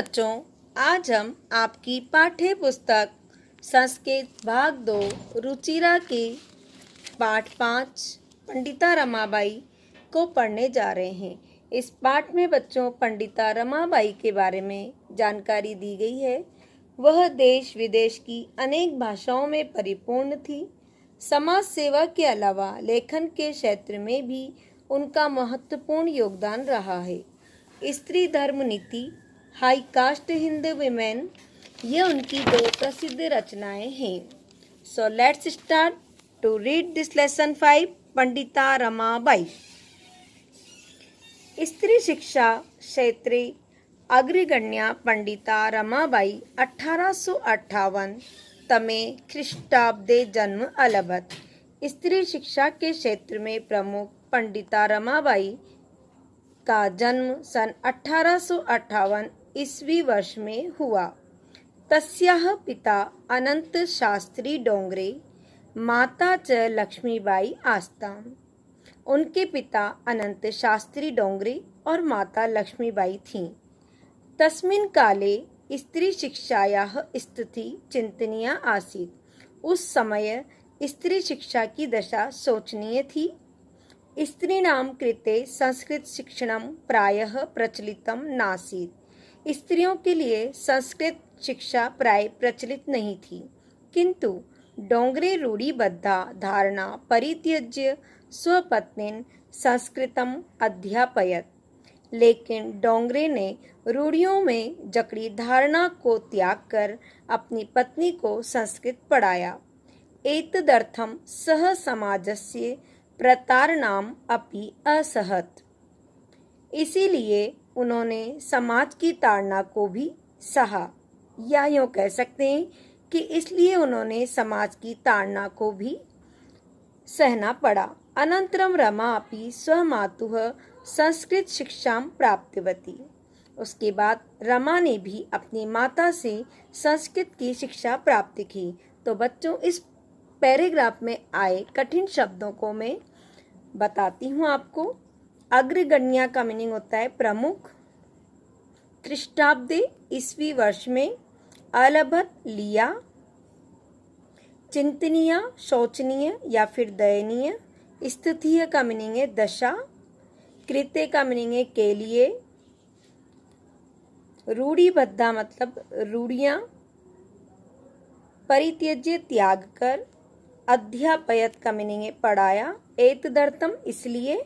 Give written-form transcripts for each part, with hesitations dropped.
बच्चों, आज हम आपकी पाठ्य पुस्तक संस्कृत भाग 2 रुचिरा के पाठ 5 पंडिता रमाबाई को पढ़ने जा रहे हैं। इस पाठ में बच्चों पंडिता रमाबाई के बारे में जानकारी दी गई है। वह देश विदेश की अनेक भाषाओं में परिपूर्ण थी। समाज सेवा के अलावा लेखन के क्षेत्र में भी उनका महत्वपूर्ण योगदान रहा है। स्त्री धर्म नीति, हाई कास्ट हिंदू विमेन, ये उनकी दो प्रसिद्ध रचनाएं हैं। So let's start to read this lesson 5 Pandita Ramabai. स्त्री शिक्षा क्षेत्रे अग्रगण्या पंडिता रमाबाई 1858 तमे ख्रीष्टाब्दे जन्म अलभत। स्त्री शिक्षा के क्षेत्र में प्रमुख पंडिता रमाबाई का जन्म सन 1858 ईस्वी वर्ष में हुआ। तस्याः पिता अनंत शास्त्री डोंगरे, माता च लक्ष्मीबाई आस्ताम। उनके पिता अनंत शास्त्री डोंगरे और माता लक्ष्मीबाई थीं। तस्मिन् काले स्त्री शिक्षायाः स्थिति चिंतनीया आसीत्। उस समय स्त्री शिक्षा की दशा शोचनीय थी। स्त्रीणां कृते संस्कृत शिक्षणं प्रायः प्रचलितं नासीत्। स्त्रियों के लिए संस्कृत शिक्षा प्राय प्रचलित नहीं थी, किंतु डोंगरे रूढ़िबद्धा धारणा परित्यज्य स्वपत्नीन् संस्कृतम् अध्यापयत्। लेकिन डोंगरे ने रूढ़ियों में जकड़ी धारणा को त्याग कर अपनी पत्नी को संस्कृत पढ़ाया। एतदर्थं सः समाजस्य प्रतारणाम् अपि असहत्। इसीलिए उन्होंने समाज की ताड़ना को भी सहा, या यूँ कह सकते हैं कि इसलिए उन्होंने समाज की ताड़ना को भी सहना पड़ा। अनंतरम रमा अपि स्वमातुः संस्कृत शिक्षां प्राप्तवती। उसके बाद रमा ने भी अपनी माता से संस्कृत की शिक्षा प्राप्त की। तो बच्चों, इस पैराग्राफ में आए कठिन शब्दों को मैं बताती हूँ आपको। अग्रगण्या का मीनिंग होता है प्रमुख, ख्रीष्टाब्दे ईस्वी वर्ष में, अलभत लिया, चिंतनीय शोचनीय या फिर दयनीय, स्थितीय का मीनिंग है दशा, कृत्य का मीनिंग है के लिए, रूढ़िबद्धा मतलब रूढ़ियां, परित्यज्य त्याग कर, अध्यापयत का मीनिंग है पढ़ाया, एतदर्थम इसलिए,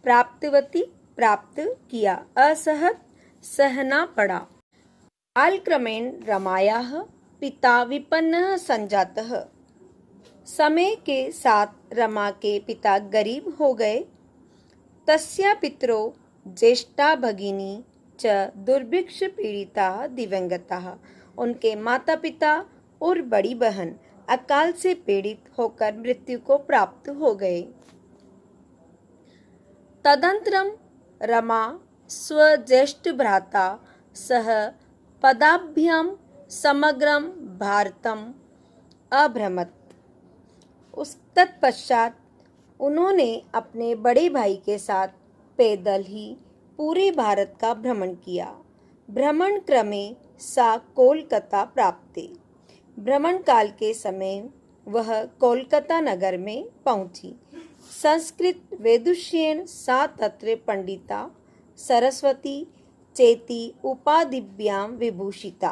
प्राप्तवती प्राप्त किया, असहत सहना पड़ा। कालक्रमेण रमायाः पिता विपन्नः संजातः। समय के साथ रमा के पिता गरीब हो गए। तस्या पितरो ज्येष्ठा भगिनी च दुर्भिक्ष पीड़िता दिवंगता। उनके माता पिता और बड़ी बहन अकाल से पीड़ित होकर मृत्यु को प्राप्त हो गए। तदंतरम रमा स्वज्येष्ठ भ्राता सह पदाभ्याम समग्रम भारतम अभ्रमत। उस तत्पश्चात उन्होंने अपने बड़े भाई के साथ पैदल ही पूरे भारत का भ्रमण किया। भ्रमण क्रमे सा कोलकाता प्राप्ते। भ्रमण काल के समय वह कोलकाता नगर में पहुंची। संस्कृत वेदुष्येन सा तत्र पंडिता सरस्वती चेति उपाधिभ्यां विभूषिता।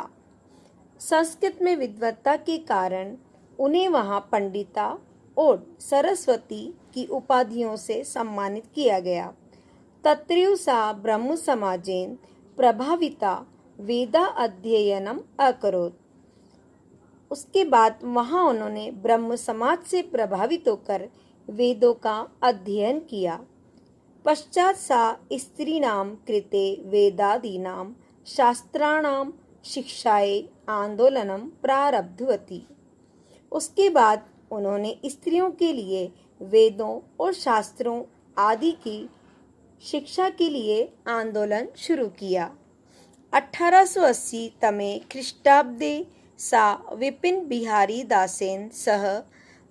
संस्कृत में विद्वत्ता के कारण उन्हें वहाँ पंडिता और सरस्वती की उपाधियों से सम्मानित किया गया। तत्रैव सा ब्रह्म समाजेन प्रभाविता वेदा अध्ययनम अकरोत्। उसके बाद वहाँ उन्होंने ब्रह्म समाज से प्रभावित होकर वेदों का अध्ययन किया। पश्चात सा स्त्रीणां कृते वेदादीनां शास्त्राणां शिक्षाये आंदोलनम प्रारब्धवती। उसके बाद उन्होंने स्त्रियों के लिए वेदों और शास्त्रों आदि की शिक्षा के लिए आंदोलन शुरू किया। 1880 तमे ख्रीष्टाब्दे सा विपिन बिहारी दासेन सह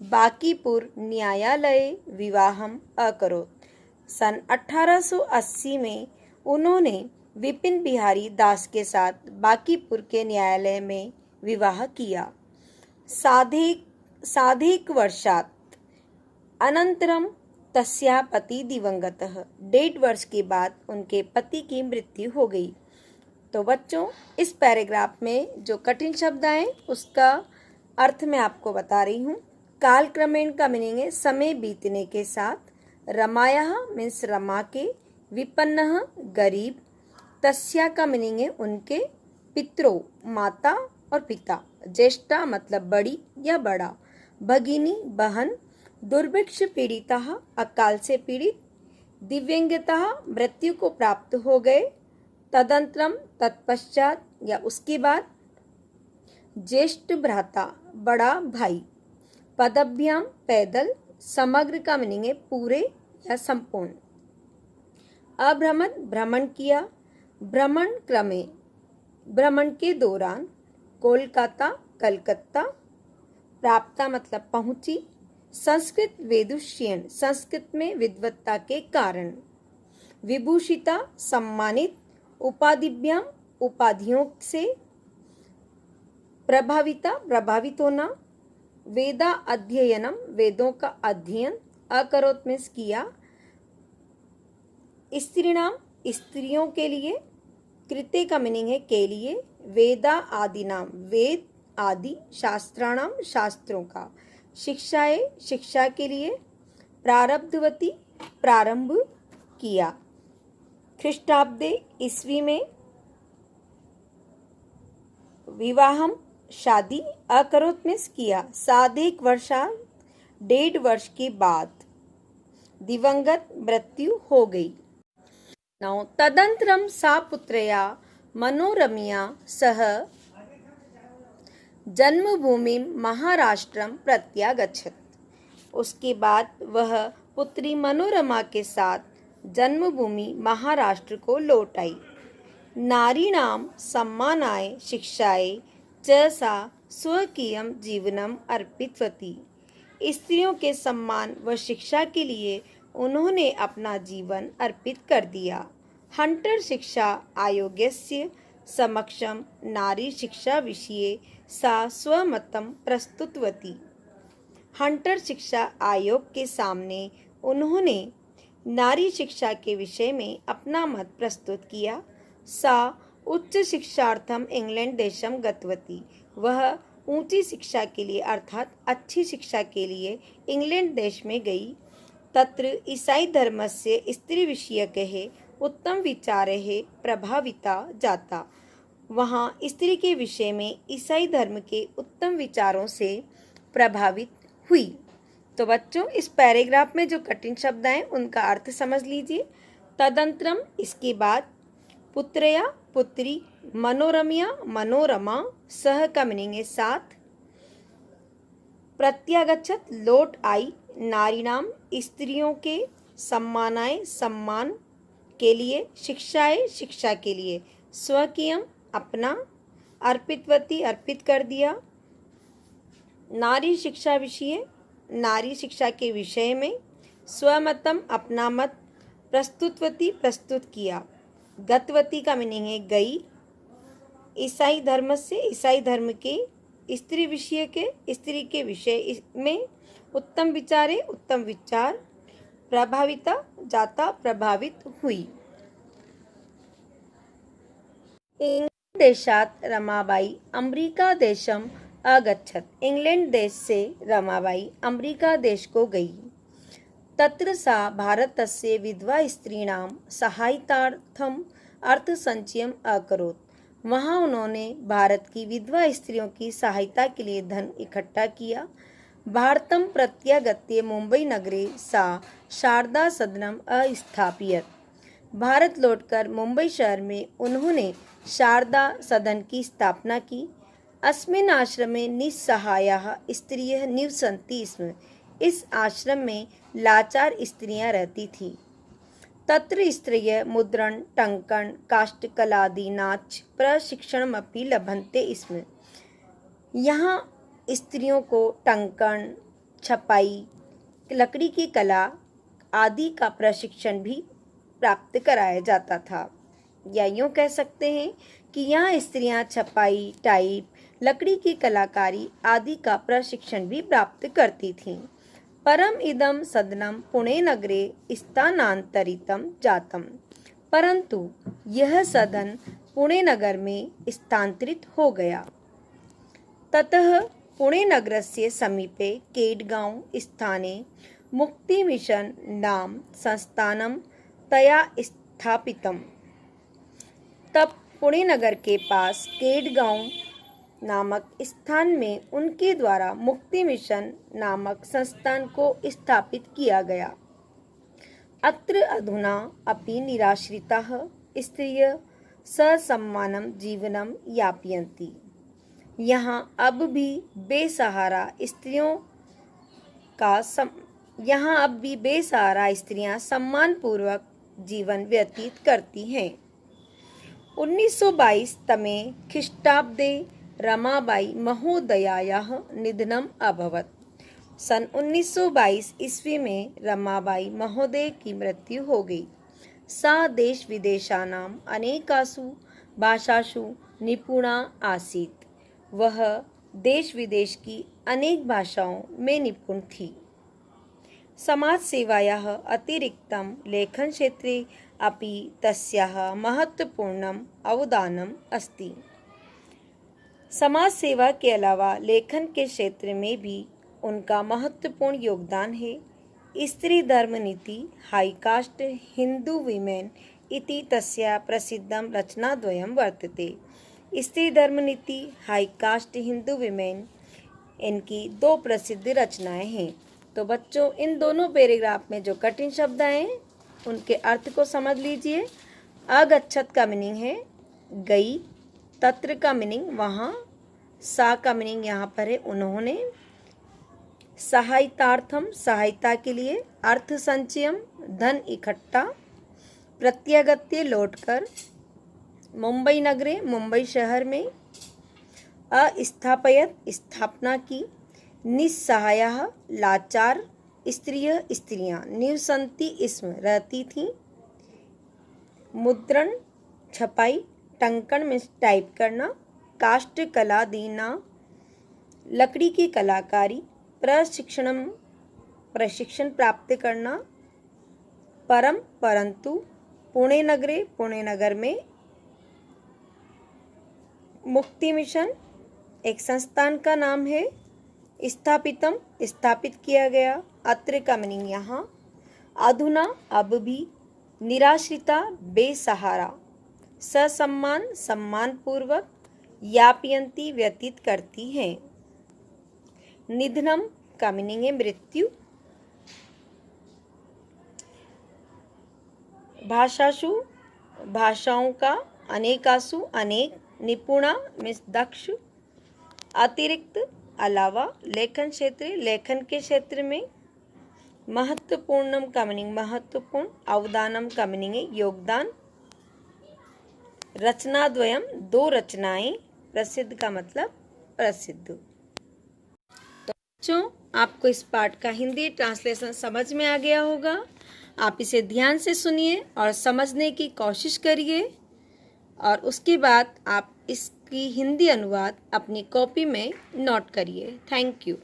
बांकीपुर न्यायालये विवाहम अकरोत्। सन 1880 में उन्होंने विपिन बिहारी दास के साथ बांकीपुर के न्यायालय में विवाह किया। साधैक वर्षात् अनंतरम तस्याः पति दिवंगतः। 1.5 वर्ष के बाद उनके पति की मृत्यु हो गई। तो बच्चों, इस पैराग्राफ में जो कठिन शब्द आए उसका अर्थ मैं आपको बता रही हूँ। कालक्रमेण का मीनिंग है समय बीतने के साथ। रमायाः मीन्स रमा के, विपन्नः गरीब, तस्या का मीनिंग है उनके, पितरो माता और पिता, ज्येष्ठा मतलब बड़ी या बड़ा, भगिनी बहन, दुर्भिक्ष पीड़िता अकाल से पीड़ित, दिव्यंगता मृत्यु को प्राप्त हो गए, तदंतरम तत्पश्चात या उसके बाद, ज्येष्ठ भ्राता बड़ा भाई, पदभ्याम पैदल, समग्र का मीनिंग है पूरे या संपूर्ण, अभ्रमण भ्रमण किया, भ्रमण क्रमे भ्रमण के दौरान, कोलकाता कलकत्ता, प्राप्ता मतलब पहुंची, संस्कृत वेदुष्यन संस्कृत में विद्वत्ता के कारण, विभूषिता सम्मानित, उपाधिभ्याम उपाधियों से, प्रभाविता प्रभावित होना, वेदा अध्ययनम वेदों का अध्ययन, अकरोत मीन्स किया, स्त्रीणाम स्त्रियों के लिए, कृते का मीनिंग है के लिए, वेदा आदि नाम वेद आदि, शास्त्राणाम शास्त्रों का, शिक्षाए शिक्षा के लिए, प्रारब्धवती प्रारंभ किया, ख्रीष्टाब्दे ईस्वी में, विवाहम शादी, अकरोत मीन्स किया, साधैक वर्षात् 1.5 वर्ष के बाद, दिवंगत मृत्यु हो गई। नौ तदंतरम सा पुत्रया मनोरमया सह जन्मभूमि महाराष्ट्रम प्रत्यागच्छत। उसके बाद वह पुत्री मनोरमा के साथ जन्मभूमि महाराष्ट्र को लौट आई। नारीणाम सम्मानाय शिक्षाय च सा स्वकीयम जीवनम अर्पितवती। स्त्रियों के सम्मान व शिक्षा के लिए उन्होंने अपना जीवन अर्पित कर दिया। हंटर शिक्षा आयोगस्य समक्षम नारी शिक्षा विषये सा स्वमतम प्रस्तुतवती। हंटर शिक्षा आयोग के सामने उन्होंने नारी शिक्षा के विषय में अपना मत प्रस्तुत किया। सा उच्च शिक्षार्थम इंग्लैंड देशम गतवती। वह ऊंची शिक्षा के लिए अर्थात अच्छी शिक्षा के लिए इंग्लैंड देश में गई। तत्र ईसाई धर्मस्य स्त्री विषयकः उत्तम विचारैः प्रभाविता जाता। वहाँ स्त्री के विषय में ईसाई धर्म के उत्तम विचारों से प्रभावित हुई। तो बच्चों, इस पैराग्राफ में जो कठिन शब्द हैं उनका अर्थ समझ लीजिए। तदंतरम इसके बाद, पुत्रया पुत्री, मनोरमया मनोरमा, सह का मीनिंग है साथ, प्रत्यागच्छत लौट आई, नारीणाम स्त्रियों के, सम्मानाय सम्मान के लिए, शिक्षाए शिक्षा के लिए, स्वकीयम अपना, अर्पितवती अर्पित कर दिया, नारी शिक्षा विषय नारी शिक्षा के विषय में, स्वमतम अपना मत, प्रस्तुतवती प्रस्तुत किया, गतवती का मीनिंग है गई, ईसाई धर्म से ईसाई धर्म के, स्त्री विषय के स्त्री के विषय में, उत्तम विचारे उत्तम विचार, प्रभाविता जाता प्रभावित हुई। इंग्लैंड देशात रमाबाई अमेरिका देशम अगच्छत। इंग्लैंड देश से रमाबाई अमेरिका देश को गई। तत्र सा भारतस्य विधवा स्त्रीणां सहायतार्थम अर्थसंचयम अकरोत्। वहाँ उन्होंने भारत की विधवा स्त्रियों की सहायता के लिए धन इकट्ठा किया। भारतम प्रत्यागत्य मुंबई नगरे सा शारदा सदनम अस्थापयत। भारत लौटकर मुंबई शहर में उन्होंने शारदा सदन की स्थापना की। अस्मिन् आश्रमे निस्सहायाः स्त्रियः निवसन्ति स्म। इस आश्रम में लाचार स्त्रियां रहती थीं। तत्र स्त्रियः मुद्रण टंकन काष्ठकलादीनाच प्रशिक्षणमपि लभन्ते स्म। यहाँ स्त्रियों को टंकन, छपाई, लकड़ी की कला आदि का प्रशिक्षण भी प्राप्त कराया जाता था। या यूँ कह सकते हैं कि यहाँ स्त्रियाँ छपाई, टाइप, लकड़ी की कलाकारी आदि का प्रशिक्षण भी प्राप्त करती थीं। परम इदम सदनम पुणे नगरे स्थानांतरितम जातम, परंतु यह सदन पुणे नगर में स्थानांतरित हो गया। ततः पुणे नगरस्य समीपे केडगांव स्थाने मुक्ति मिशन नाम संस्थानम तया स्थापितम। तब पुणे नगर के पास केडगांव नामक स्थान में उनके द्वारा मुक्ति मिशन नामक संस्थान को स्थापित किया गया। अत्र अधुना अपि निराश्रिताः स्त्रियः ससम्मानं जीवनं यापयन्ति। यहाँ अब भी बेसहारा स्त्रियां सम्मानपूर्वक जीवन व्यतीत करती हैं। 1922 तमे ख्रीष्टाब्दे रमाबाई महोदयायाः निधनम् अभवत्। सन 1922 ईस्वी में रमाबाई महोदय की मृत्यु हो गई। सा देश विदेशानाम् अनेकासु भाषासु निपुणा आसीत्। वह देश विदेश की अनेक भाषाओं में निपुण थी। समाज सेवायाः अतिरिक्तं लेखन क्षेत्रे अपि तस्याः महत्वपूर्णम् अवदानम् अस्ति। समाज सेवा के अलावा लेखन के क्षेत्र में भी उनका महत्वपूर्ण योगदान है। स्त्री धर्म नीति हाई कास्ट हिंदू विमेन इति तस्या प्रसिद्धं रचनाद्वयं वर्तते। स्त्री धर्म नीति हाई कास्ट हिंदू विमेन इनकी 2 प्रसिद्ध रचनाएं हैं। तो बच्चों इन दोनों पैराग्राफ में जो कठिन शब्द हैं उनके अर्थ को समझ लीजिए। अगच्छत का मीनिंग है गई, तत्र का मीनिंग वहाँ, सा का मीनिंग यहाँ पर है उन्होंने, सहायतार्थम सहायता के लिए, अर्थ संचयम धन इकट्ठा, प्रत्यागत्य लौटकर, मुंबई नगरे मुंबई शहर में, अस्थापयत स्थापना की, निस्सहायाः लाचार स्त्रियां निवसन्ति इसमें रहती थीं, मुद्रण छपाई, टंकन में टाइप करना, काष्ठ कला दीना लकड़ी की कलाकारी, प्रशिक्षण प्राप्त करना, परंतु पुणे नगर में, मुक्ति मिशन एक संस्थान का नाम है, स्थापितम स्थापित किया गया, अत्र का मीनिंग यहाँ, अधुना अब भी, निराश्रिता बेसहारा, ससम्मान सम्मानपूर्वक, यापयंती व्यतीत करती हैं, निधनम का मीनिंग है मृत्यु, भाषासु भाषाओं का, अनेकासु अनेक, निपुणा मीन्स दक्ष, अतिरिक्त अलावा, लेखन क्षेत्र लेखन के क्षेत्र में, महत्वपूर्णम का मीनिंग महत्वपूर्ण, अवदानम का मीनिंग है योगदान, रचनाद्वयम 2 रचनाएं, प्रसिद्ध का मतलब प्रसिद्ध। तो बच्चों आपको इस पाठ का हिंदी ट्रांसलेशन समझ में आ गया होगा। आप इसे ध्यान से सुनिए और समझने की कोशिश करिए और उसके बाद आप इसकी हिंदी अनुवाद अपनी कॉपी में नोट करिए। Thank you.